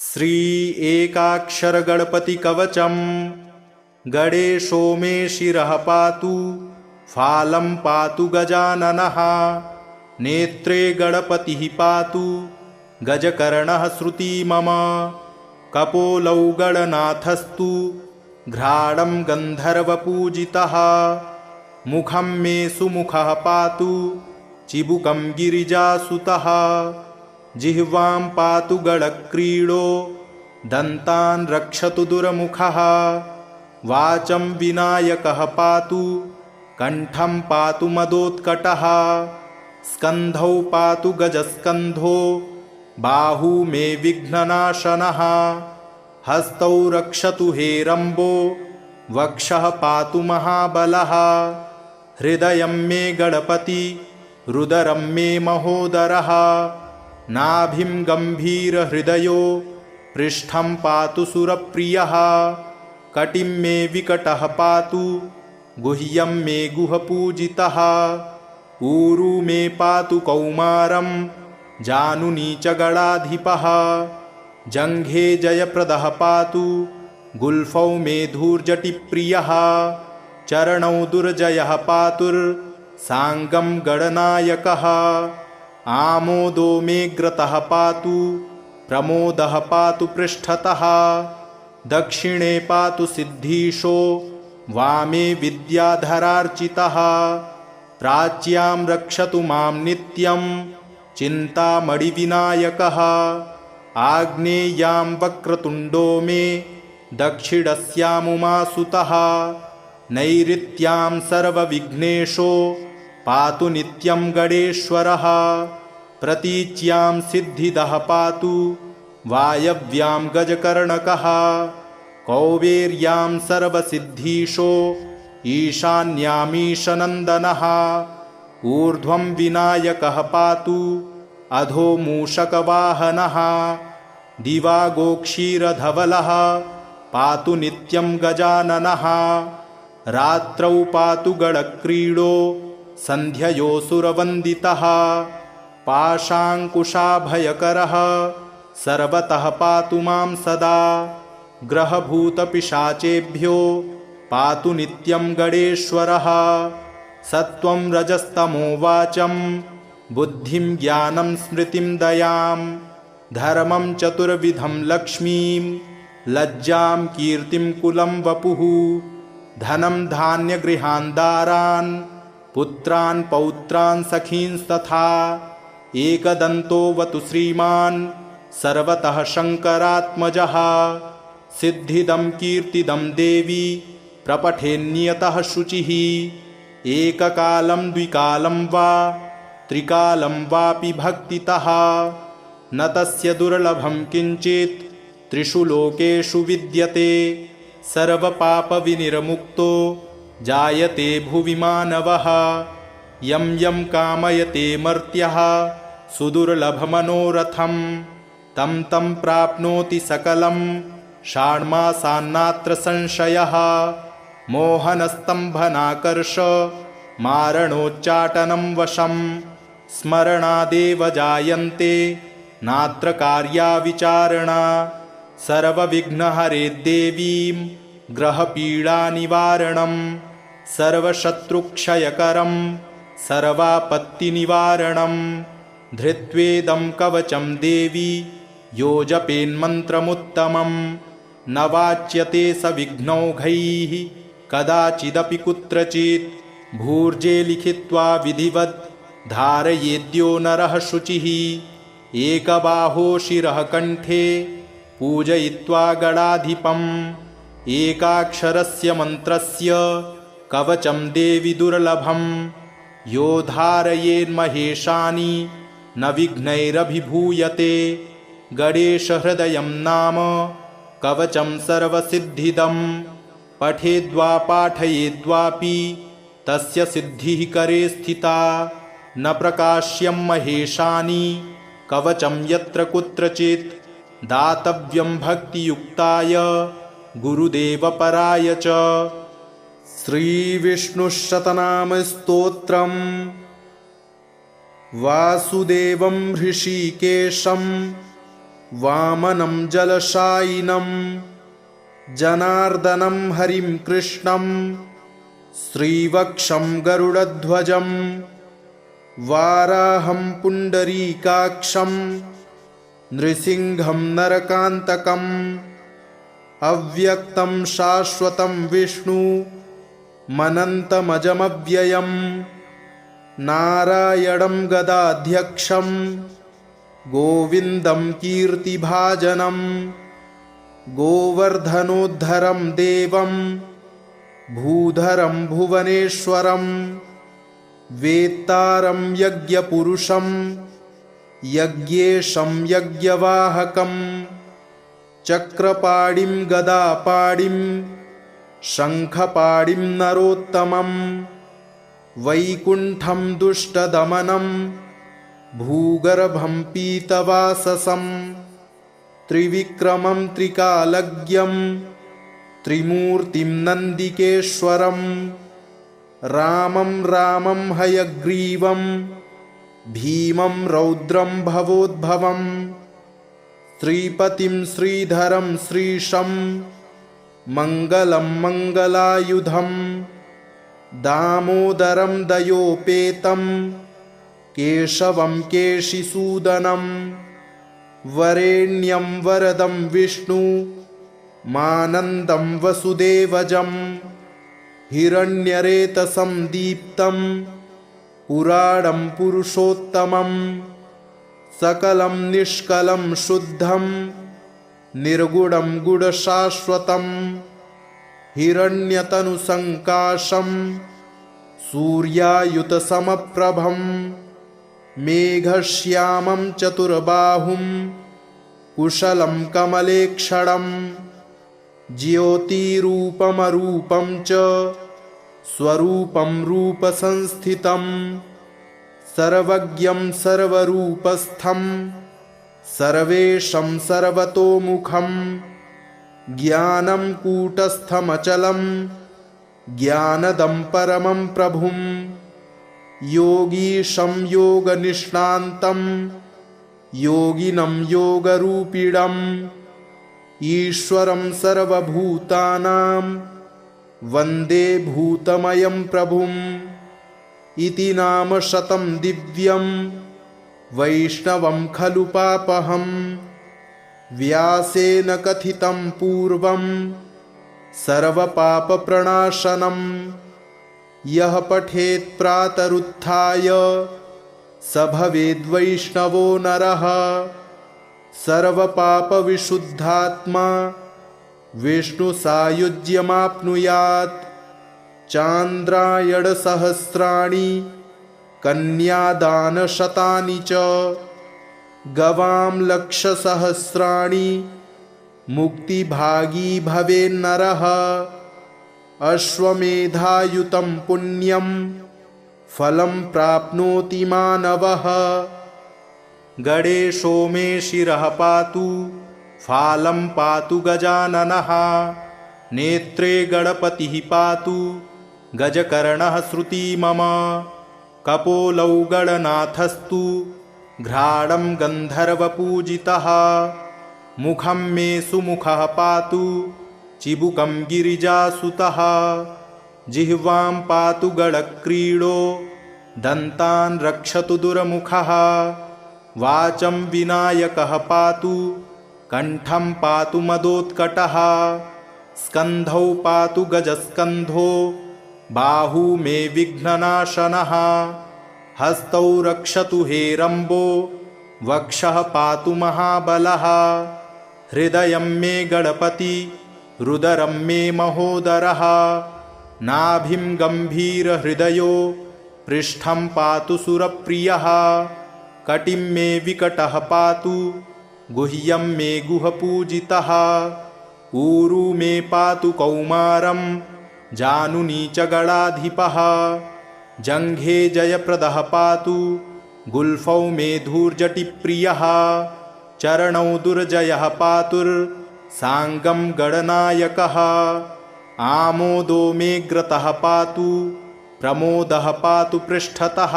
श्री एकाक्षर गणपति कवचम गणेशो मे शिरः पातु फालं पातु गजाननः नेत्रे गणपतिः पातु गजकर्णः श्रुति मम कपोलौ गणनाथस्तु घ्राणं गन्धर्वपूजितः मुखं मे सुमुखः पातु चिबुकं गिरिजासुतः जिह्वां पातु गणक्रीडो दन्तान् रक्षतु दुर्मुखः वाचं विनायकः पातु कण्ठं पातु मदोत्कटः स्कन्धौ पातु गजस्कन्धो बाहू मे विघ्ननाशनः हस्तौ रक्षतु हेरम्बो वक्षः पातु महाबलः हृदयं मे गणपति रुदरं मे महोदरः नाभिं गम्भीरहृदयो पृष्ठं पातु सुरप्रियः कटिं मे विकटः पातु गुह्यं मे गुहपूजितः ऊरू मे पातु कौमारं जानुनी च गणाधिपः जङ्घे जयप्रदः पातु गुल्फौ मे धूर्जटिप्रियः चरणौ दुर्जयः पातुर्साङ्गं गणनायकः आमोदो मे ग्रतः पातु प्रमोदः पातु पृष्ठतः दक्षिणे पातु सिद्धीशो वामे विद्याधरार्चितः प्राच्यां रक्षतु मां नित्यं चिन्तामणिविनायकः आग्नेयां वक्रतुण्डो मे दक्षिणस्यामुमासुतः नैऋत्यां सर्वविघ्नेशो पातु नित्यं गणेश्वरः प्रतीच्यां सिद्धिदः पातु वायव्यां गजकर्णकः कौवेर्यां सर्वसिद्धीशो ईशान्यामीशनन्दनः ऊर्ध्वं विनायकः पातु अधो मूषकवाहनः दिवागोक्षीरधवलः पातु नित्यं गजाननः रात्रौ पातु गणक्रीडो सन्ध्ययोऽसुरवन्दितः पाशाङ्कुशाभयकरः सर्वतः पातु मां सदा ग्रहभूतपिशाचेभ्यो पातु नित्यं गणेश्वरः सत्त्वं रजस्तमो वाचं बुद्धिं ज्ञानं स्मृतिं दयां धर्मं चतुर्विधं लक्ष्मीं लज्जां कीर्तिं कुलं वपुः धनं धान्यगृहान् दारान् पुत्रान् पौत्रान् सखींस्तथा एकदन्तोऽवतु श्रीमान् सर्वतः शङ्करात्मजः सिद्धिदं कीर्तिदं देवी प्रपठेन्नियतः शुचिः एककालं द्विकालं वा त्रिकालं वापि भक्तितः न तस्य दुर्लभं किञ्चित् त्रिषु लोकेषु विद्यते सर्वपापविनिर्मुक्तो जायते भुवि मानवः यं यं कामयते मर्त्यः सुदुर्लभमनोरथं तं तं प्राप्नोति सकलं षाण्मासान्नात्र संशयः मोहनस्तम्भनाकर्ष मारणोच्चाटनं वशं स्मरणादेव जायन्ते नात्र कार्या विचारणा सर्वविघ्नहरे देवीं ग्रहपीडानिवारणं सर्वशत्रुक्षयकरं सर्वापत्तिनिवारणं धृत्वेदं कवचं देवी यो जपेन्मन्त्रमुत्तमं न वाच्यते स विघ्नौघैः कदाचिदपि कुत्रचित् भूर्जे लिखित्वा विधिवत् धारयेद्यो नरः शुचिः एकबाहो शिरः कण्ठे पूजयित्वा गणाधिपम् एकाक्षरस्य मन्त्रस्य कवचं देवि दुर्लभं यो धारयेन्महेशानि न विघ्नैरभिभूयते गणेशहृदयं नाम कवचं सर्वसिद्धिदं पठेद्वा पाठयेद्वापि तस्य सिद्धिः करे स्थिता न प्रकाश्यं महेशानि कवचं यत्र कुत्रचित् दातव्यं भक्तियुक्ताय गुरुदेवपराय च श्रीविष्णुशतनामस्तोत्रम् वासुदेवं हृषीकेशं वामनं जलशायिनं जनार्दनं हरिं कृष्णं श्रीवक्षं गरुडध्वजं वाराहं पुण्डरीकाक्षं नृसिंहं नरकान्तकम् अव्यक्तं शाश्वतं विष्णु मनन्तमजमव्ययं नारायणं गदाध्यक्षं गोविन्दं कीर्तिभाजनं गोवर्धनोद्धरं देवं भूधरं भुवनेश्वरं वेत्तारं यज्ञपुरुषं यज्ञेशं यज्ञवाहकं चक्रपाणिं गदापाणिं शङ्खपाणिं नरोत्तमं वैकुण्ठं दुष्टदमनं भूगर्भं पीतवाससं त्रिविक्रमं त्रिकालज्ञं त्रिमूर्तिं नन्दिकेश्वरं रामं रामं हयग्रीवं भीमं रौद्रं भवोद्भवं श्रीपतिं श्रीधरं श्रीशं मङ्गलं मङ्गलायुधं दामोदरं दयोपेतं केशवं केशिसूदनं वरेण्यं वरदं विष्णु मानन्दं वसुदेवजं हिरण्यरेतसं दीप्तं पुराणं पुरुषोत्तमं सकलं निष्कलं शुद्धं निर्गुणं गुणशाश्वतं हिरण्यतनुसङ्काशं सूर्यायुतसमप्रभं मेघश्यामं चतुर्बाहुं कुशलं कमलेक्षणं ज्योतिरूपमरूपं च स्वरूपं रूपसंस्थितं सर्वज्ञं सर्वरूपस्थं सर्वेशं सर्वतोमुखं ज्ञानं कूटस्थमचलं ज्ञानदं परमं प्रभुं योगीशं योगनिष्णान्तं योगिनं योगरूपिणम् ईश्वरं सर्वभूतानां वन्दे भूतमयं प्रभुम् इति नाम शतं दिव्यं वैष्णवं खलु पापहं व्यासेन कथितं पूर्वं सर्वपापप्रणाशनं यः पठेत् प्रातरुत्थाय स भवेद्वैष्णवो नरः सर्वपापविशुद्धात्मा विष्णुसायुज्यमाप्नुयात् चान्द्रायणसहस्राणि कन्यादानशतानि च गवां लक्षसहस्राणि मुक्तिभागी भवेन्नरः अश्वमेधायुतं पुण्यं फलं प्राप्नोति मानवः गणेशो मे शिरः पातु फालं पातु गजाननः नेत्रे गणपतिः पातु गजकर्णः श्रुती मम कपोलौ गणनाथस्तु घ्राणं गन्धर्वपूजितः मुखं मे सुमुखः पातु चिबुकं गिरिजासुतः जिह्वां पातु गणक्रीडो दन्तान् रक्षतु दुर्मुखः वाचं विनायकः पातु कण्ठं पातु मदोत्कटः स्कन्धौ पातु गजस्कन्धो बाहू मे विघ्ननाशनः हस्तौ रक्षतु हेरम्बो वक्षः पातु महाबलः हृदयं मे गणपति रुदरं मे महोदरः नाभिं गम्भीरहृदयो पृष्ठं पातु सुरप्रियः कटिं मे विकटः पातु गुह्यं मे गुहपूजितः ऊरू मे पातु कौमारं जानुनी च गणाधिपः जङ्घे जयप्रदः पातु गुल्फौ मे धूर्जटिप्रियः चरणौ दुर्जयः पातुर्साङ्गं गणनायकः आमोदो मे ग्रतः पातु प्रमोदः पातु पृष्ठतः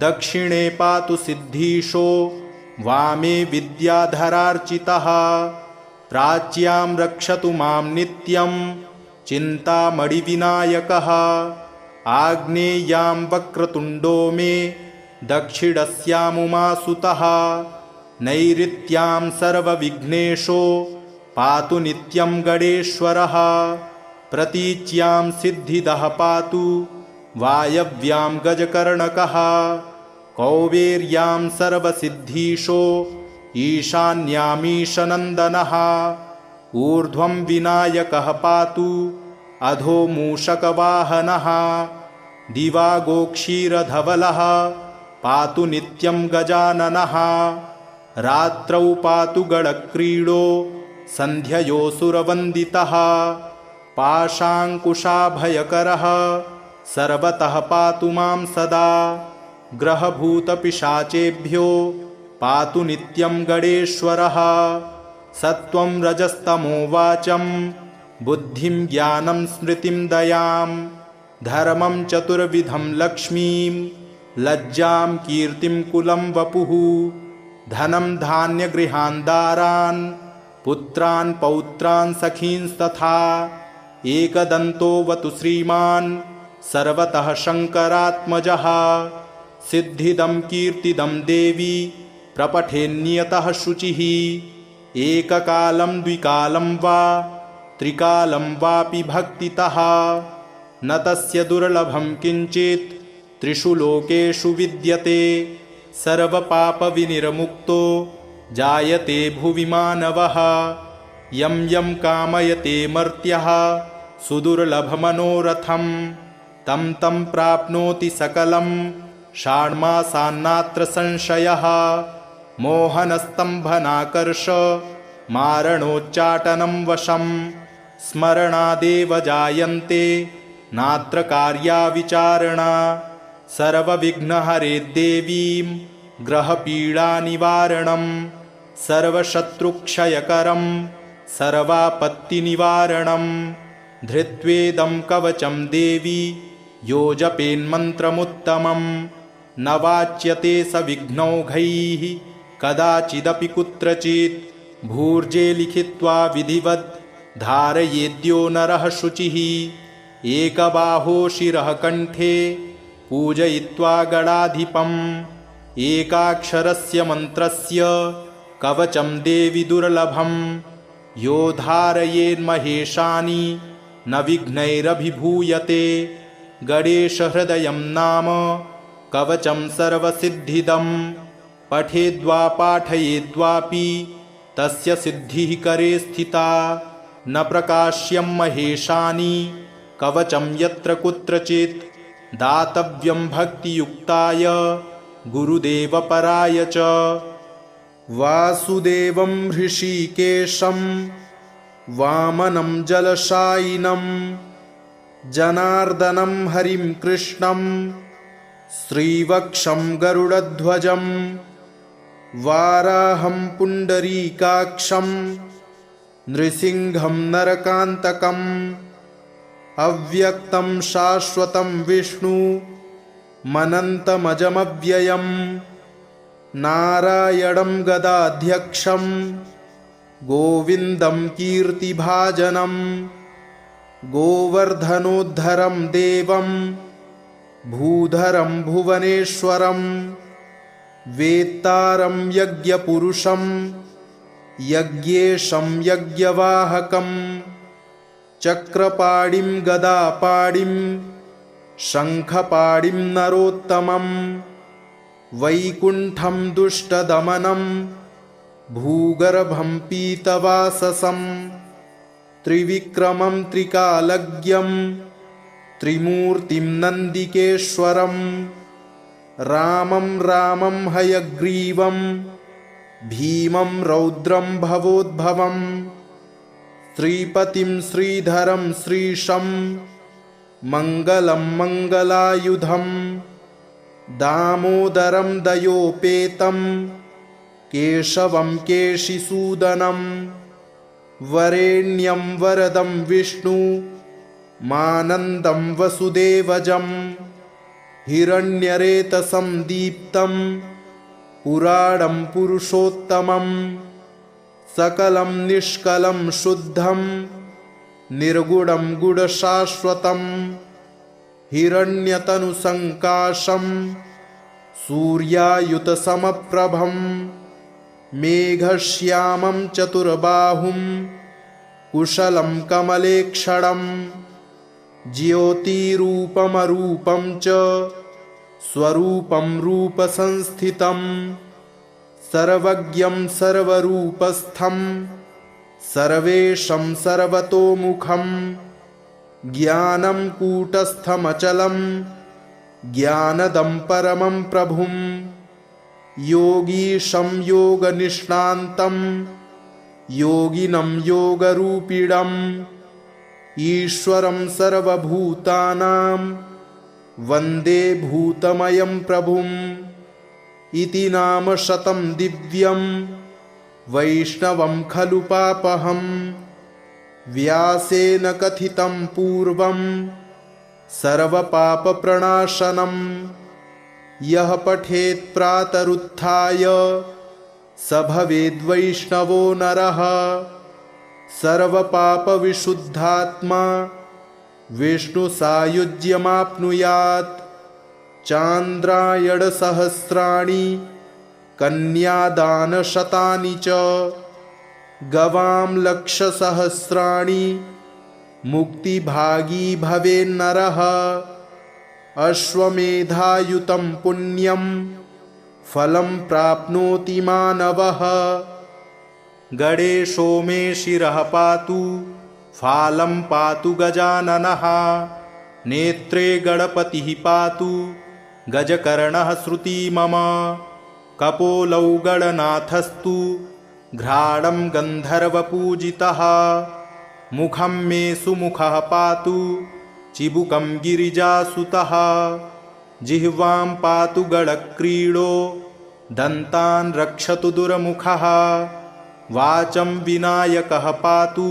दक्षिणे पातु सिद्धीशो वामे विद्याधरार्चितः प्राच्यां रक्षतु मां नित्यं चिन्तामणिविनायकः आग्नेयां वक्रतुण्डो मे दक्षिणस्यामुमासुतः नैऋत्यां सर्वविघ्नेशो पातु नित्यं गणेश्वरः प्रतीच्यां सिद्धिदः पातु वायव्यां गजकर्णकः कौबेर्यां सर्वसिद्धीशो ईशान्यामीशनन्दनः ऊर्ध्वं विनायकः पातु अधो मूषकवाहनः दिवागोक्षीरधवलः पातु नित्यं गजाननः रात्रौ पातु गणक्रीडो सन्ध्ययोऽसुरवन्दितः पाशाङ्कुशाभयकरः सर्वतः पातु मां सदा ग्रहभूतपिशाचेभ्यो पातु नित्यं गणेश्वरः सत्त्वं रजस्तमो वाचं बुद्धिं ज्ञानं स्मृतिं दयां धर्मं चतुर्विधं लक्ष्मीं लज्जां कीर्तिं कुलं वपुः धनं धान्यगृहान् दारान् पुत्रान् पौत्रान् सखींस्तथा एकदन्तोऽवतु श्रीमान् सर्वतः शङ्करात्मजः सिद्धिदं कीर्तिदं देवी प्रपठेन्नियतः शुचिः एककालं द्विकालं वा त्रिकालं वापि भक्तितः न तस्य दुर्लभं किञ्चित् त्रिषु लोकेषु विद्यते सर्वपापविनिर्मुक्तो जायते भुवि मानवः यं यं कामयते मर्त्यः सुदुर्लभमनोरथं तं तं प्राप्नोति सकलं षाण्मासान्नात्र संशयः मोहनस्तम्भनाकर्ष मारणोच्चाटनं वशं स्मरणादेव जायन्ते नात्र कार्या विचारणा सर्वविघ्नहरे देवीं ग्रहपीडानिवारणं सर्वशत्रुक्षयकरं सर्वापत्तिनिवारणं धृत्वेदं कवचं देवी यो जपेन्मन्त्रमुत्तमं न वाच्यते स विघ्नौघैः कदाचिदपि कुत्रचित् भूर्जे लिखित्वा विधिवद् धारयेद्यो नरः शुचिः एकबाहो शिरः कण्ठे पूजयित्वा गणाधिपम् एकाक्षरस्य मन्त्रस्य कवचं देवि दुर्लभं यो धारयेन्महेशानि न विघ्नैरभिभूयते गणेशहृदयं नाम कवचं सर्वसिद्धिदं पठेद्वा पाठयेद्वापि तस्य सिद्धिः करे स्थिता न प्रकाश्यं महेशानि कवचं यत्र कुत्रचित् दातव्यं भक्तियुक्ताय गुरुदेवपराय च वासुदेवं हृषीकेशं वामनं जलशायिनं जनार्दनं हरिं कृष्णं श्रीवक्षं गरुडध्वजं वाराहं पुण्डरीकाक्षं नृसिंहं नरकान्तकम् अव्यक्तं शाश्वतं विष्णु मनन्तमजमव्ययं नारायणं गदाध्यक्षं गोविन्दं कीर्तिभाजनं गोवर्धनोद्धरं देवं भूधरं भुवनेश्वरं वेत्तारं यज्ञपुरुषं यज्ञेशं यज्ञवाहकं चक्रपाणिं गदापाणिं शङ्खपाणिं नरोत्तमं वैकुण्ठं दुष्टदमनं भूगर्भं पीतवाससं त्रिविक्रमं त्रिकालज्ञं त्रिमूर्तिं नन्दिकेश्वरं रामं रामं हयग्रीवं भीमं रौद्रं भवोद्भवं श्रीपतिं श्रीधरं श्रीशं मङ्गलं मङ्गलायुधं दामोदरं दयोपेतं केशवं केशिसूदनं वरेण्यं वरदं विष्णु मानन्दं वसुदेवजं हिरण्यरेतसं दीप्तं पुराणं पुरुषोत्तमं सकलं निष्कलं शुद्धं निर्गुणं गुणशाश्वतं हिरण्यतनुसङ्काशं सूर्यायुतसमप्रभं मेघश्यामं चतुर्बाहुं कुशलं कमलेक्षणं ज्योतिरूपमरूपं च स्वरूपं रूपसंस्थितं सर्वज्ञं सर्वरूपस्थं सर्वेशं सर्वतोमुखं ज्ञानं कूटस्थमचलं ज्ञानदं परमं प्रभुं योगीशं योगनिष्णान्तं योगिनं योगरूपिणम् ईश्वरं सर्वभूतानां वन्दे भूतमयं प्रभुम् इति नाम शतं दिव्यं वैष्णवं खलु पापहं व्यासेन कथितं पूर्वं सर्वपापप्रणाशनं यः पठेत् प्रातरुत्थाय स भवेद्वैष्णवो नरः सर्वपापविशुद्धात्मा विष्णुसायुज्यमाप्नुयात् चान्द्रायणसहस्राणि कन्यादानशतानि च गवां लक्षसहस्राणि मुक्तिभागी भवेन्नरः अश्वमेधायुतं पुण्यं फलं प्राप्नोति मानवः गणेशो मे शिरः पातु फालं पातु गजाननः नेत्रे गणपतिः पातु गजकर्णः श्रुती मम कपोलौ गणनाथस्तु घ्राणं गन्धर्वपूजितः मुखं मे सुमुखः पातु चिबुकं गिरिजासुतः जिह्वां पातु गणक्रीडो दन्तान् रक्षतु दुर्मुखः वाचं विनायकः पातु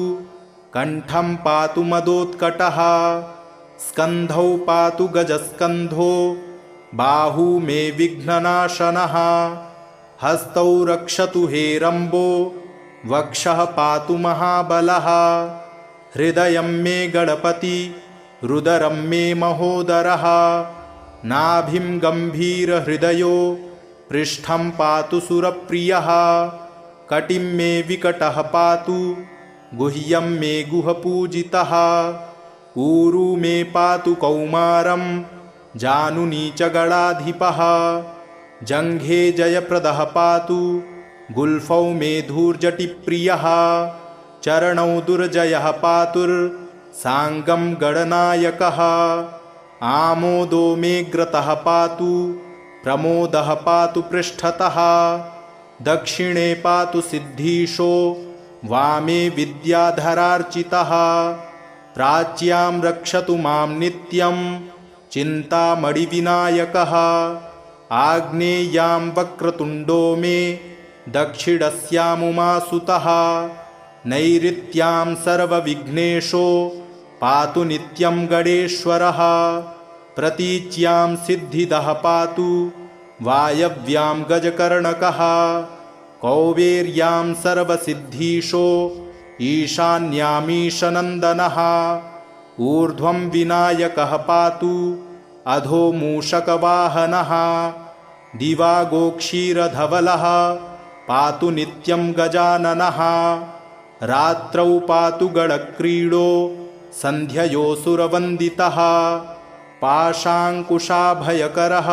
कण्ठं पातु मदोत्कटः स्कन्धौ पातु गजस्कन्धो बाहू मे विघ्ननाशनः हस्तौ रक्षतु हेरम्बो वक्षः पातु महाबलः हृदयं मे गणपति रुदरं मे महोदरः नाभिं गम्भीरहृदयो पृष्ठं पातु सुरप्रियः कटिं मे विकटः पातु गुह्यं मे गुहपूजितः ऊरू मे पातु कौमारं जानुनी च गणाधिपः जङ्घे जयप्रदः पातु गुल्फौ मे धूर्जटिप्रियः चरणौ दुर्जयः पातुर्साङ्गं गणनायकः आमोदो मे ग्रतः पातु प्रमोदः पातु पृष्ठतः दक्षिणे पातु सिद्धीशो वामे विद्याधरार्चितः प्राच्यां रक्षतु मां नित्यं चिन्तामणिविनायकः आग्नेयां वक्रतुण्डो मे दक्षिणस्यामुमासुतः नैऋत्यां सर्वविघ्नेशो पातु नित्यं गणेश्वरः प्रतीच्यां सिद्धिदः पातु वायव्यां गजकर्णकः कौबेर्यां सर्वसिद्धीशो ईशान्यामीशनन्दनः ऊर्ध्वं विनायकः पातु अधो मूषकवाहनः दिवा गोक्षीरधवलः पातु नित्यं गजाननः रात्रौ पातु गणक्रीडो सन्ध्ययोऽसुरवन्दितः पाशाङ्कुशाभयकरः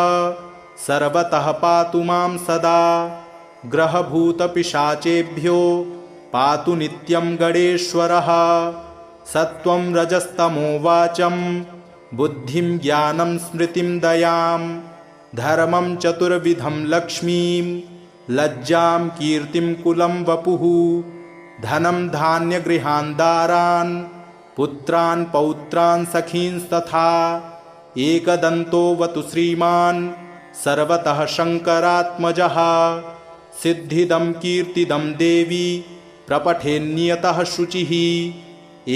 सर्वतः पातु मां सदा ग्रहभूतपिशाचेभ्यो पातु नित्यं गणेश्वरः सत्वं रजस्तमो वाचं बुद्धिं ज्ञानं स्मृतिं दयां धर्मं चतुर्विधं लक्ष्मीं लज्जां कीर्तिं कुलं वपुः धनं धान्यगृहान् दारान् पुत्रान् पौत्रान् सखींस्तथा एकदन्तोऽवतु श्रीमान् सर्वतः शङ्करात्मजः सिद्धिदं कीर्तिदं देवी प्रपठेन्नियतः शुचिः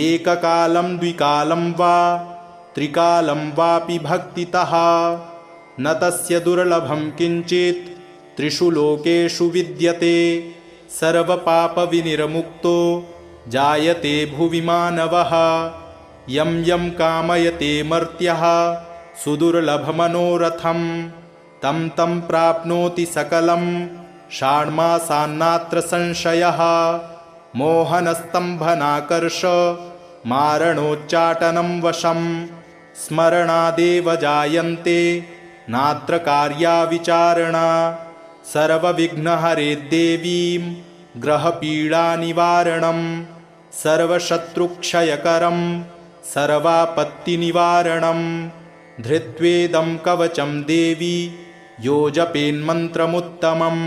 एककालं द्विकालं वा त्रिकालं वापि भक्तितः न तस्य दुर्लभं किञ्चित् त्रिषु लोकेषु विद्यते सर्वपापविनिर्मुक्तो जायते भुवि मानवः यं यं कामयते मर्त्यः सुदुर्लभमनोरथं तं तं प्राप्नोति सकलं षाण्मासान्नात्र संशयः मोहनस्तम्भनाकर्ष मारणोच्चाटनं वशं स्मरणादेव जायन्ते नात्र कार्या विचारणा सर्वविघ्नहरे देवीं ग्रहपीडानिवारणं सर्वशत्रुक्षयकरं सर्वापत्तिनिवारणं धृत्वेदं कवचं देवी यो जपेन्मन्त्रमुत्तमं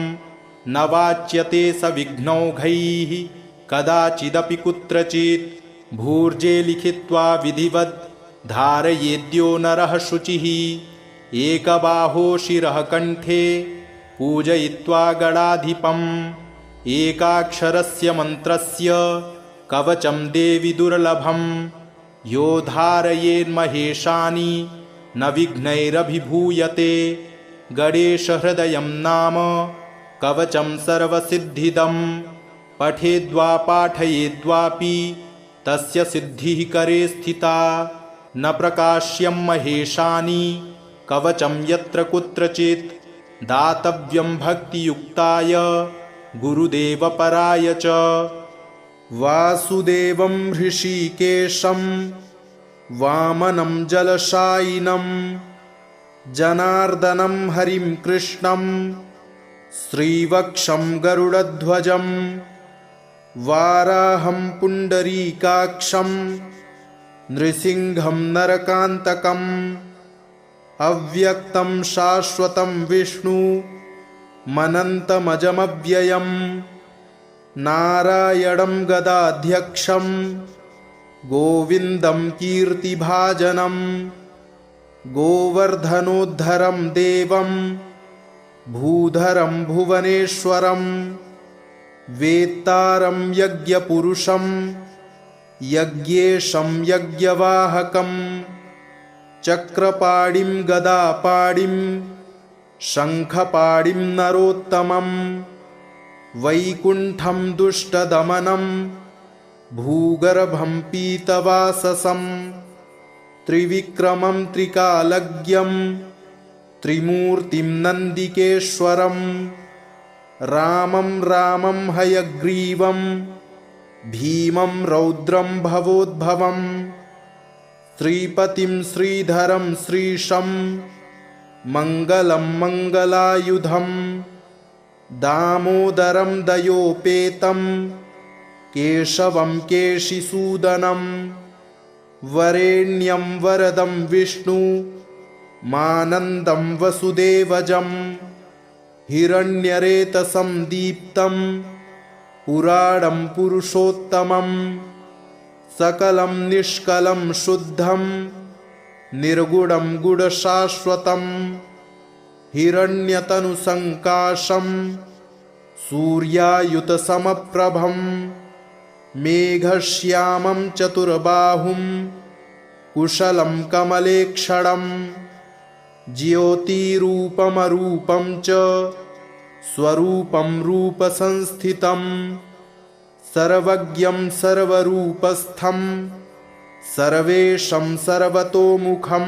न वाच्यते स विघ्नौघैः कदाचिदपि कुत्रचित् भूर्जे लिखित्वा विधिवद् धारयेद्यो नरः शुचिः एकबाहो शिरः कण्ठे पूजयित्वा गणाधिपम् एकाक्षरस्य मन्त्रस्य कवचं देवि दुर्लभं यो धारयेन्महेशानि न विघ्नैरभिभूयते गणेशहृदयं नाम कवचं सर्वसिद्धिदं पठेद्वा पाठयेद्वापि तस्य सिद्धिः करे स्थिता न प्रकाश्यं महेशानि कवचं यत्र कुत्रचित् दातव्यं भक्तियुक्ताय गुरुदेवपराय च वासुदेवं हृषीकेशं वामनं जलशायिनं जनार्दनं हरिं कृष्णं श्रीवक्षं गरुडध्वजं वाराहं पुण्डरीकाक्षं नृसिंहं नरकान्तकम् अव्यक्तं शाश्वतं विष्णु मनन्तमजमव्ययं नारायणं गदाध्यक्षं गोविन्दं कीर्तिभाजनं गोवर्धनोद्धरं देवं भूधरं भुवनेश्वरं वेत्तारं यज्ञपुरुषं यज्ञेशं यज्ञवाहकं चक्रपाणिं गदापाणिं शङ्खपाणिं नरोत्तमं वैकुण्ठं दुष्टदमनं भूगर्भं पीतवाससं त्रिविक्रमं त्रिकालज्ञं त्रिमूर्तिं नन्दिकेश्वरं रामं रामं हयग्रीवं भीमं रौद्रं भवोद्भवं श्रीपतिं श्रीधरं श्रीशं मङ्गलं मङ्गलायुधं दामोदरं दयोपेतं केशवं केशिसूदनं वरेण्यं वरदं विष्णु मानन्दं वसुदेवजं हिरण्यरेतसं दीप्तं पुराणं पुरुषोत्तमं सकलं निष्कलं शुद्धं निर्गुणं गुणशाश्वतं हिरण्यतनुसङ्काशं सूर्यायुतसमप्रभं मेघश्यामं चतुर्बाहुं कुशलं कमलेक्षणं ज्योतिरूपमरूपं च स्वरूपं रूपसंस्थितं सर्वज्ञं सर्वरूपस्थं सर्वेशं सर्वतोमुखं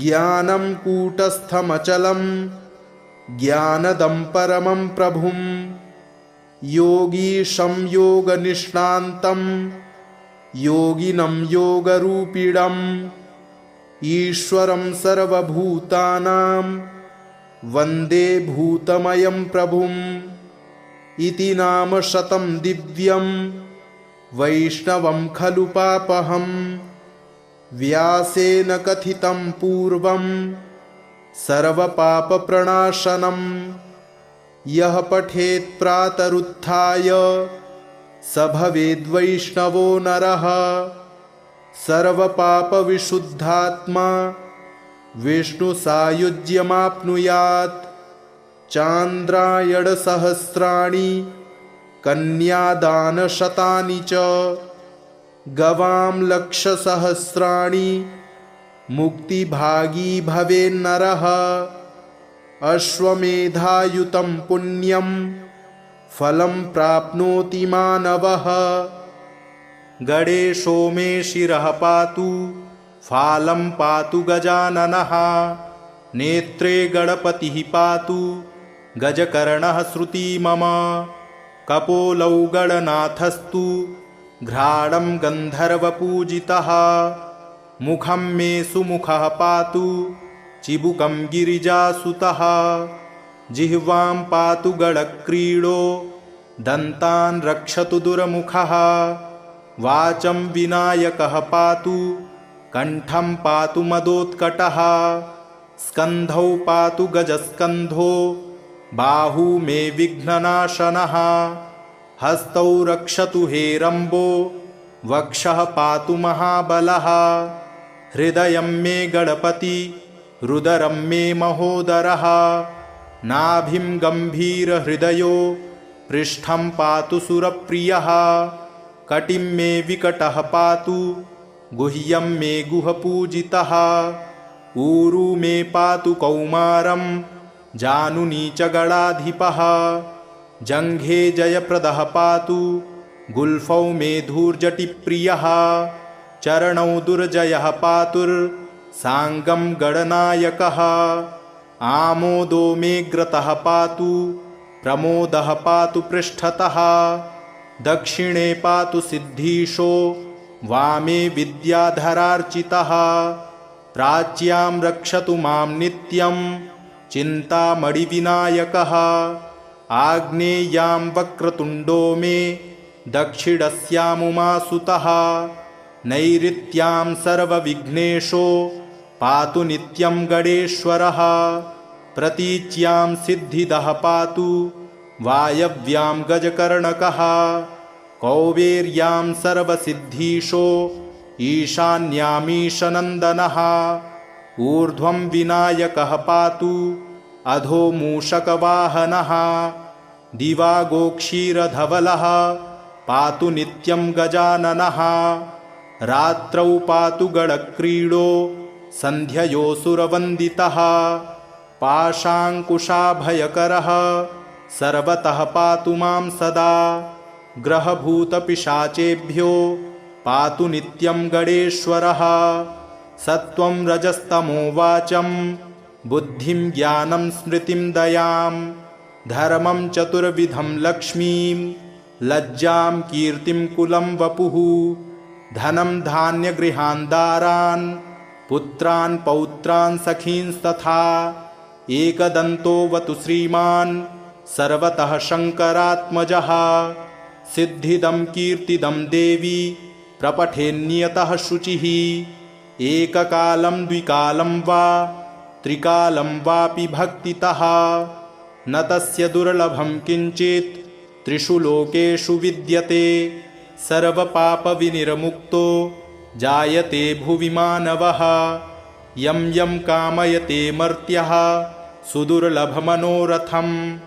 ज्ञानं कूटस्थमचलं ज्ञानदं परमं प्रभुं योगीशं योगनिष्णान्तं योगिनं योगरूपिणम् ईश्वरं सर्वभूतानां वन्दे भूतमयं प्रभुम् इति नाम शतं दिव्यं वैष्णवं खलु पापहं व्यासेन कथितं पूर्वं सर्वपापप्रणाशनं यः पठेत् प्रातरुत्थाय स भवेद्वैष्णवो नरः सर्वपापविशुद्धात्मा विष्णुसायुज्यमाप्नुयात् चान्द्रायणसहस्राणि कन्यादानशतानि च गवां लक्षसहस्राणि मुक्तिभागी भवेन्नरः अश्वमेधायुतं पुण्यं फलं प्राप्नोति मानवः। गणेशो मे शिरः पातु फालं पातु गजाननः। नेत्रे गणपतिः पातु गजकर्णः श्रुति मम। कपोलौ गणनाथस्तु घ्राणं गन्धर्वपूजितः। मुखं मे सुमुखः पातु चिबुकं गिरिजासुतः। जिह्वां पातु गणक्रीडो दन्तान् रक्षतु दुर्मुखः। वाचं विनायकः पातु कण्ठं पातु मदोत्कटः। स्कन्धौ पातु गजस्कन्धो बाहू मे विघ्ननाशनः। हस्तौ रक्षतु हेरम्बो वक्षः पातु महाबलः। हृदयं मे गणपति रुदरं मे महोदरः। नाभिं गम्भीरहृदयो पृष्ठं पातु सुरप्रियः। कटिं मे विकटः पातु गुह्यं मे गुहपूजितः। ऊरू मे पातु कौमारं जानुनी च गणाधिपः। जङ्घे जयप्रदः पातु गुल्फौ मे धूर्जटिप्रियः। चरणौ दुर्जयः पातुर्साङ्गं गणनायकः। आमोदो मे ग्रतः पातु प्रमोदः पातु पृष्ठतः। दक्षिणे पातु सिद्धीशो वामे विद्याधरार्चितः। प्राच्यां रक्षतु मां नित्यं चिन्तामणिविनायकः। आग्नेयां वक्रतुण्डो मे दक्षिणस्यामुमासुतः। नैऋत्यां सर्वविघ्नेशो पातु नित्यं गणेश्वरः। प्रतीच्यां सिद्धिदः पातु वायव्यां गजकर्णकः। कौबेर्यां सर्वसिद्धीशो ईशान्यामीशनन्दनः। ऊर्ध्वं विनायकः पातु अधो मूषकवाहनः। दिवागोक्षीरधवलः पातु नित्यं गजाननः। रात्रौ पातु गणक्रीडो सन्ध्ययोऽसुरवन्दितः। पाशाङ्कुशाभयकरः सर्वतः पातु मां सदा। ग्रहभूतपिशाचेभ्यो पातु नित्यं गणेश्वरः। सत्त्वं रजस्तमो वाचं बुद्धिं ज्ञानं स्मृतिं दयां। धर्मं चतुर्विधं लक्ष्मीं लज्जां कीर्तिं कुलं वपुः। धनं धान्यगृहान् दारान् पुत्रान् पौत्रान् सखींस्तथा। एकदन्तोऽवतु श्रीमान् सर्वतः शङ्करात्मजः। सिद्धिदं कीर्तिदं देवी प्रपठेन्नियतः शुचिः। एककालं द्विकालं वा त्रिकालं वापि भक्तितः। न तस्य दुर्लभं किञ्चित् त्रिषु लोकेषु विद्यते। सर्वपापविनिर्मुक्तो जायते भुवि मानवः। यं यं कामयते मर्त्यः सुदुर्लभमनोरथं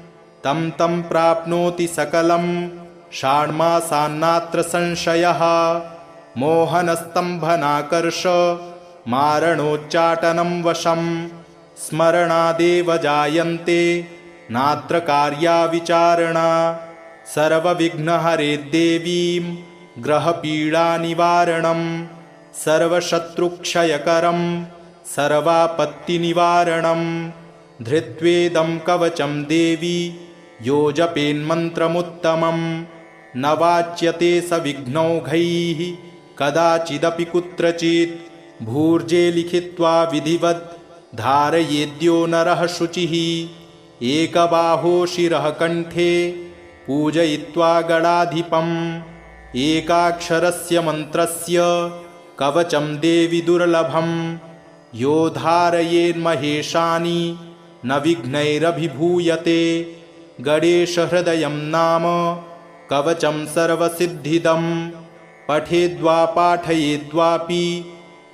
तं तं प्राप्नोति सकलं षाण्मासान्नात्र संशयः। मोहनस्तम्भनाकर्ष मारणोच्चाटनं वशं। स्मरणादेव जायन्ते नात्र कार्या विचारणा। सर्वविघ्नहरे देवीं ग्रहपीडानिवारणं। सर्वशत्रुक्षयकरं सर्वापत्तिनिवारणं। धृत्वेदं कवचं देवी यो जपेन्मन्त्रमुत्तमं। न वाच्यते स विघ्नौघैः कदाचिदपि कुत्रचित्। भूर्जे लिखित्वा विधिवत् धारयेद्यो नरः शुचिः। एकबाहो शिरः कण्ठे पूजयित्वा गणाधिपम्। एकाक्षरस्य मन्त्रस्य कवचं देवि दुर्लभं। यो धारयेन्महेशानि न विघ्नैरभिभूयते। गणेशहृदयं नाम कवचं सर्वसिद्धिदं। पठेद्वा पाठयेद्वापि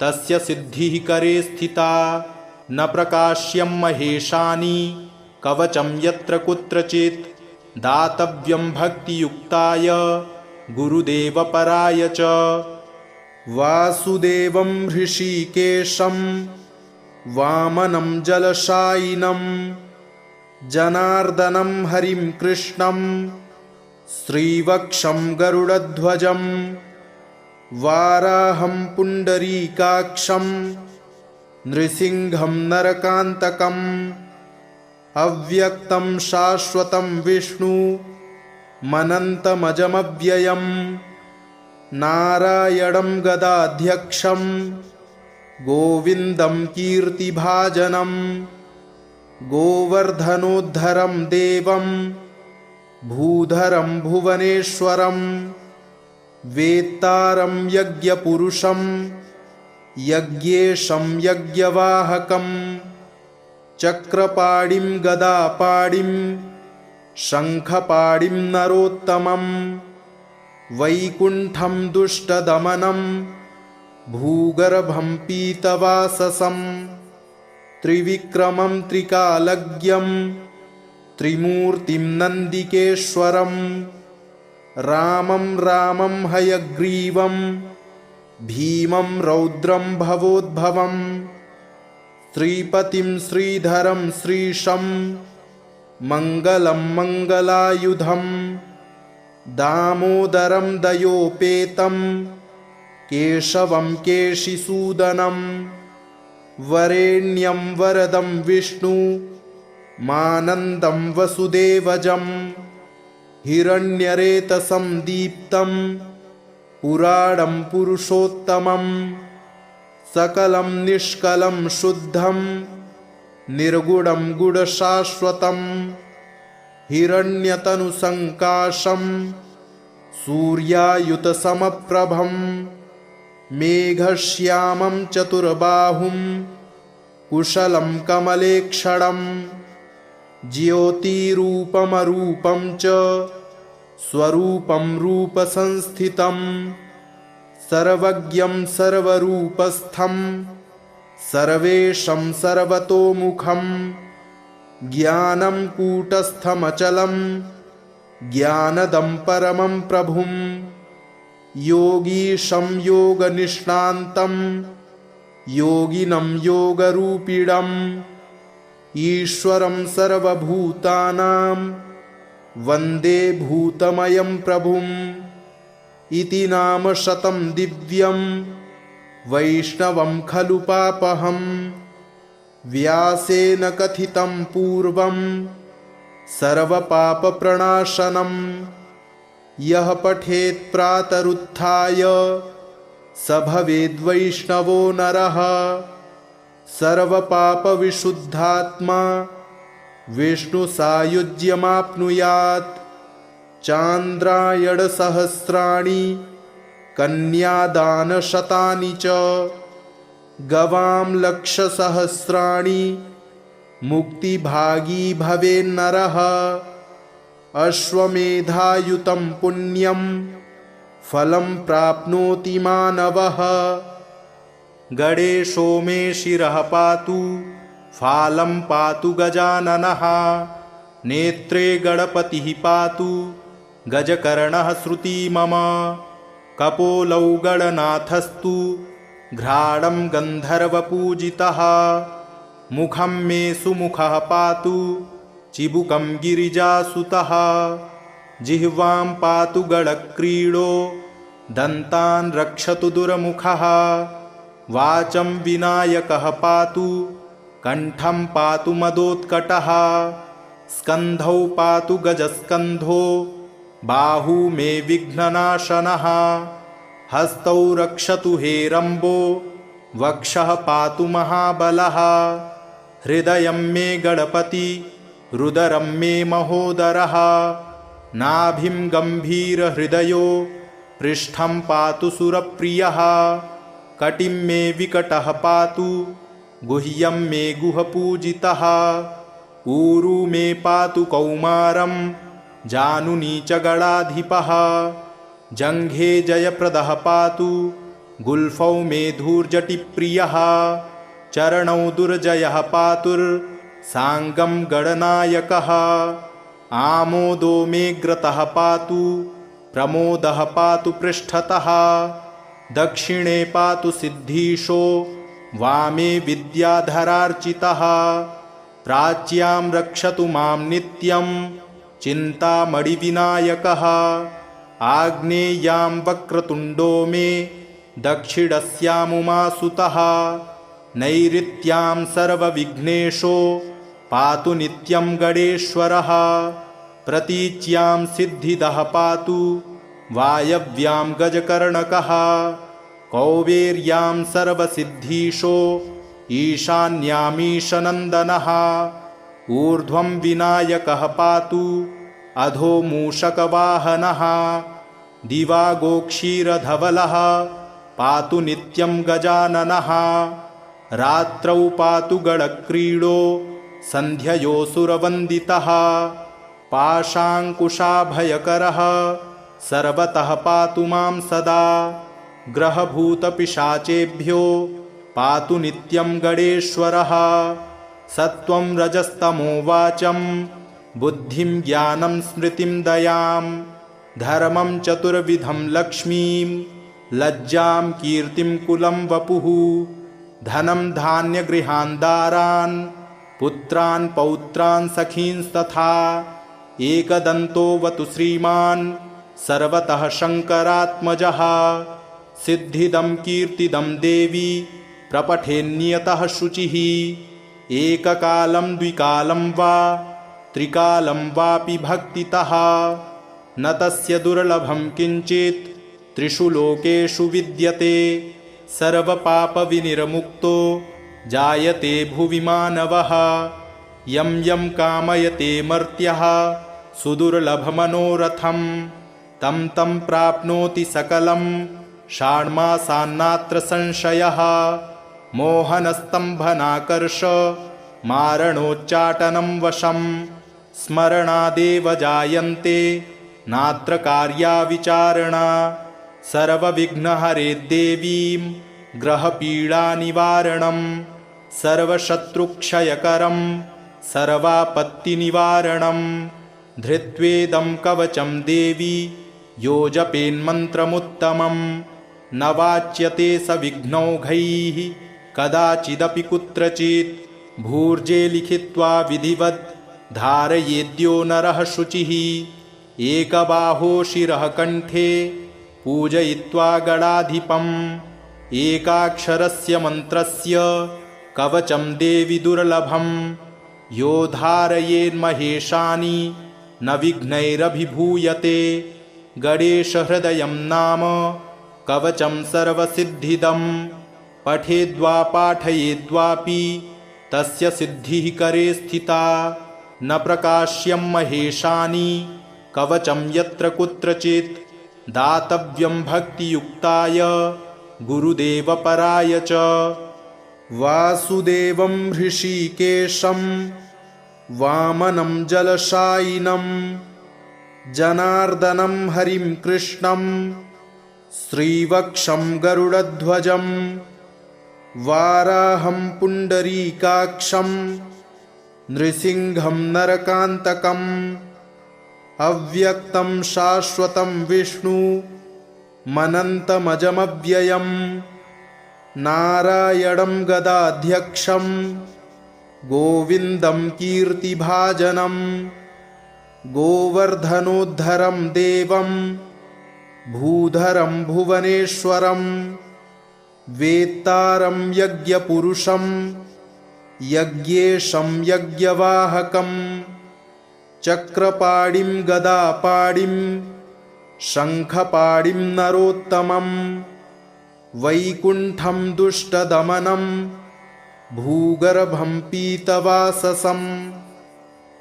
तस्य सिद्धिः करे स्थिता। न प्रकाश्यं महेशानि कवचं यत्र कुत्रचित्। दातव्यं भक्तियुक्ताय गुरुदेवपराय च। वासुदेवं हृषीकेशं वामनं जलशायिनं जनार्दनं हरिं कृष्णं श्रीवक्षं गरुडध्वजं वाराहं पुण्डरीकाक्षं नृसिंहं नरकान्तकम् अव्यक्तं शाश्वतं विष्णु मनन्तमजमव्ययं नारायणं गदाध्यक्षं गोविन्दं कीर्तिभाजनं गोवर्धनोद्धरं देवं भूधरं भुवनेश्वरं वेत्तारं यज्ञपुरुषं यज्ञेशं यज्ञवाहकं चक्रपाणिं गदापाणिं शङ्खपाणिं नरोत्तमं वैकुण्ठं दुष्टदमनं भूगर्भं पीतवाससं त्रिविक्रमं त्रिकालज्ञं त्रिमूर्तिं नन्दिकेश्वरं रामं रामं हयग्रीवं भीमं रौद्रं भवोद्भवं श्रीपतिं श्रीधरं श्रीशं मङ्गलं मङ्गलायुधं दामोदरं दयोपेतं केशवं केशिसूदनं वरेण्यं वरदं विष्णु मानन्दं वसुदेवजं हिरण्यरेतसं दीप्तं पुराणं पुरुषोत्तमं सकलं निष्कलं शुद्धं निर्गुणं गुणशाश्वतं हिरण्यतनुसङ्काशं सूर्यायुतसमप्रभं मेघश्यामं चतुर्बाहुं कुशलं कमलेक्षणं ज्योतिरूपमरूपं च स्वरूपं रूपसंस्थितं सर्वज्ञं सर्वरूपस्थं सर्वेशं सर्वतोमुखं ज्ञानं कूटस्थमचलं ज्ञानदं परमं प्रभुं योगीशं योगनिष्णान्तं योगिनं योगरूपिणम् ईश्वरं सर्वभूतानां वन्दे भूतमयं प्रभुम् इति नाम शतं दिव्यं वैष्णवं खलु पापहं व्यासेन कथितं पूर्वं सर्वपापप्रणाशनं यः पठेत् प्रातरुत्थाय स भवेद्वैष्णवो नरः सर्वपापविशुद्धात्मा विष्णुसायुज्यमाप्नुयात् चान्द्रायणसहस्राणि कन्यादानशतानि च गवां लक्षसहस्राणि मुक्तिभागी भवेन्नरः अश्वमेधायुतं पुण्यं फलं प्राप्नोति मानवः गणेशो मे शिरः पातु फालं पातु गजाननः नेत्रे गणपतिः पातु गजकर्णः श्रुती मम कपोलौ गणनाथस्तु घ्राणं गन्धर्वपूजितः मुखं मे सुमुखः पातु चिबुकं गिरिजासुतः जिह्वां पातु गणक्रीडो दन्तान् रक्षतु दुर्मुखः वाचं विनायकः पातु कण्ठं पातु मदोत्कटः स्कन्धौ पातु गजस्कन्धो बाहू मे विघ्ननाशनः हस्तौ रक्षतु हेरम्बो वक्षः पातु महाबलः हृदयं मे गणपति रुदरं मे महोदरः नाभिं गम्भीरहृदयो पृष्ठं पातु सुरप्रियः कटिं मे विकटः पातु गुह्यं मे गुहपूजितः ऊरू मे पातु कौमारं जानुनी च गणाधिपः जङ्घे जयप्रदः पातु गुल्फौ मे धूर्जटिप्रियः चरणौ दुर्जयः पातुर्साङ्गं गणनायकः आमोदो मे ग्रतः पातु प्रमोदः पातु पृष्ठतः दक्षिणे पातु सिद्धीशो वामे विद्याधरार्चितः प्राच्यां रक्षतु मां नित्यं चिन्तामणिविनायकः। आग्नेयां वक्रतुण्डो मे दक्षिणस्यामुमासुतः। नैऋत्यां सर्वविघ्नेशो पातु नित्यं गणेश्वरः। प्रतीच्यां सिद्धिदः पातु वायव्यां गजकर्णकः। कौवेर्यां सर्वसिद्धीशो ईशान्यामीशनन्दनः। ऊर्ध्वं विनायकः पातु अधो मूषकवाहनः। दिवागोक्षीरधवलः पातु नित्यं गजाननः। रात्रौ पातु गणक्रीडो सन्ध्ययोऽसुरवन्दितः। पाशाङ्कुशाभयकरः सर्वतः पातु मां सदा। ग्रहभूतपिशाचेभ्यो पातु नित्यं गणेश्वरः। सत्त्वं रजस्तमो वाचं बुद्धिं ज्ञानं स्मृतिं दयां। धर्मं चतुर्विधं लक्ष्मीं लज्जां कीर्तिं कुलं वपुः। धनं धान्यगृहान् दारान् पुत्रान् पौत्रान् सखींस्तथा। एकदन्तोऽवतु श्रीमान् सर्वतः शङ्करात्मजः। सिद्धिदं कीर्तिदं देवी प्रपठेन्नियतः शुचिः। एककालं द्विकालं वा त्रिकालं वापि भक्तितः। न तस्य दुर्लभं किञ्चित् त्रिषु लोकेषु विद्यते। सर्वपापविनिर्मुक्तो जायते भुवि मानवः। यं यं कामयते मर्त्यः सुदुर्लभमनोरथं तं तं प्राप्नोति सकलं षाण्मासान्नात्र संशयः। मोहनस्तम्भनाकर्ष मारणोच्चाटनं वशं। स्मरणादेव जायन्ते नात्र कार्या विचारणा। सर्वविघ्नहरे देवीं ग्रहपीडानिवारणं। सर्वशत्रुक्षयकरं सर्वापत्तिनिवारणं। धृत्वेदं कवचं देवी यो जपेन्मन्त्रमुत्तमं। न वाच्यते स विघ्नौघैः कदाचिदपि कुत्रचित्। भूर्जे लिखित्वा विधिवत् धारयेद्यो नरः शुचिः। एकबाहो शिरः कण्ठे पूजयित्वा गणाधिपम्। एकाक्षरस्य मन्त्रस्य कवचं देवि दुर्लभं। यो धारयेन्महेशानि न विघ्नैरभिभूयते। गणेशहृदयं नाम कवचं सर्वसिद्धिदं। पठेद्वा पाठयेद्वापि तस्य सिद्धिः करे स्थिता। न प्रकाश्यं महेशानि कवचं यत्र कुत्रचित्। दातव्यं भक्तियुक्ताय गुरुदेवपराय च। वासुदेवं हृषीकेशं वामनं जलशायिनं। जनार्दनं हरिं कृष्णं श्रीवक्षं गरुडध्वजं। वाराहं पुण्डरीकाक्षं नृसिंहं नरकान्तकम्। अव्यक्तं शाश्वतं विष्णु मनन्तमजमव्ययम्। नारायणं गदाध्यक्षं गोविन्दं कीर्तिभाजनं। गोवर्धनोद्धरं देवं भूधरं भुवनेश्वरं। वेत्तारं यज्ञपुरुषं यज्ञेशं यज्ञवाहकम्। चक्रपाणिं गदापाणिं शङ्खपाणिं नरोत्तमम्। वैकुण्ठं दुष्टदमनं भूगर्भं पीतवाससं।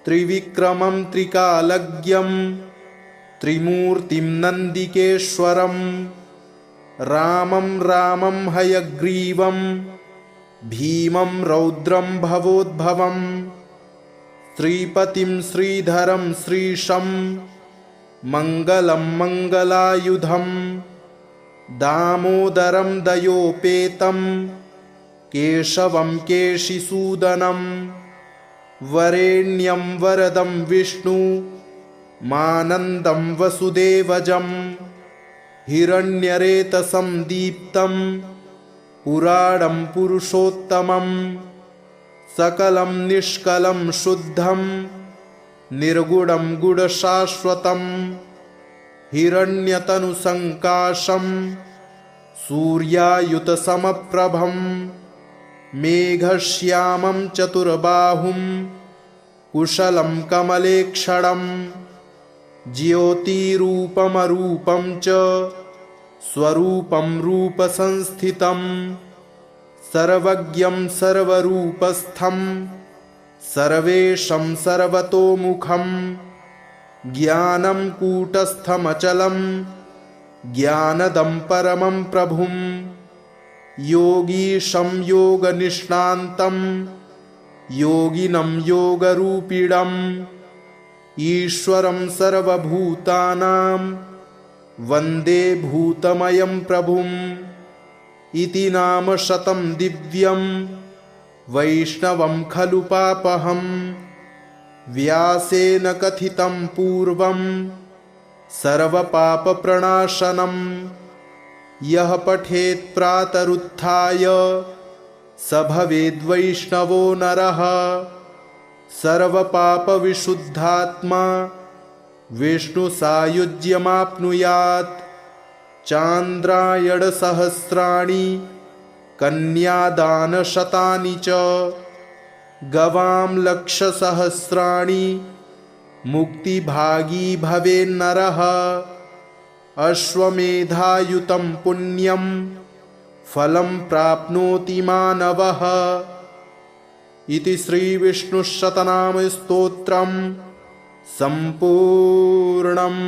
त्रिविक्रमं त्रिकालज्ञं त्रिमूर्तिं नन्दिकेश्वरं। रामं रामं हयग्रीवं भीमं रौद्रं भवोद्भवम्। श्रीपतिं श्रीधरं श्रीशं मङ्गलं मङ्गलायुधम्। दामोदरं दयोपेतं केशवं केशिसूदनं। वरेण्यं वरदं विष्णु मानन्दं वसुदेवजं। हिरण्यरेतसं दीप्तं पुराणं पुरुषोत्तमं। सकलं निष्कलं शुद्धं निर्गुणं गुणशाश्वतं हिरण्यतनुसङ्काशं सूर्यायुतसमप्रभं मेघश्यामं चतुर्बाहुं कुशलं कमलेक्षणं ज्योतिरूपमरूपं च स्वरूपं रूपसंस्थितं सर्वज्ञं सर्वरूपस्थं सर्वेशं सर्वतोमुखं ज्ञानं कूटस्थमचलं ज्ञानदं परमं प्रभुं योगीशं योगनिष्णान्तं योगिनं योगरूपिणम् ईश्वरं सर्वभूतानां वन्दे भूतमयं प्रभुम् इति नाम शतं दिव्यं वैष्णवं खलु पापहं व्यासेन कथितं पूर्वं सर्वपापप्रणाशनं यः पठेत् प्रातरुत्थाय स भवेद्वैष्णवो नरः सर्वपापविशुद्धात्मा विष्णुसायुज्यमाप्नुयात् चान्द्रायणसहस्राणि कन्यादानशतानि च गवां लक्षसहस्राणि मुक्तिभागी भवेन्नरः अश्वमेधायुतं पुण्यं फलं प्राप्नोति मानवः इति श्रीविष्णुशतनामस्तोत्रम् सम्पूर्णम्।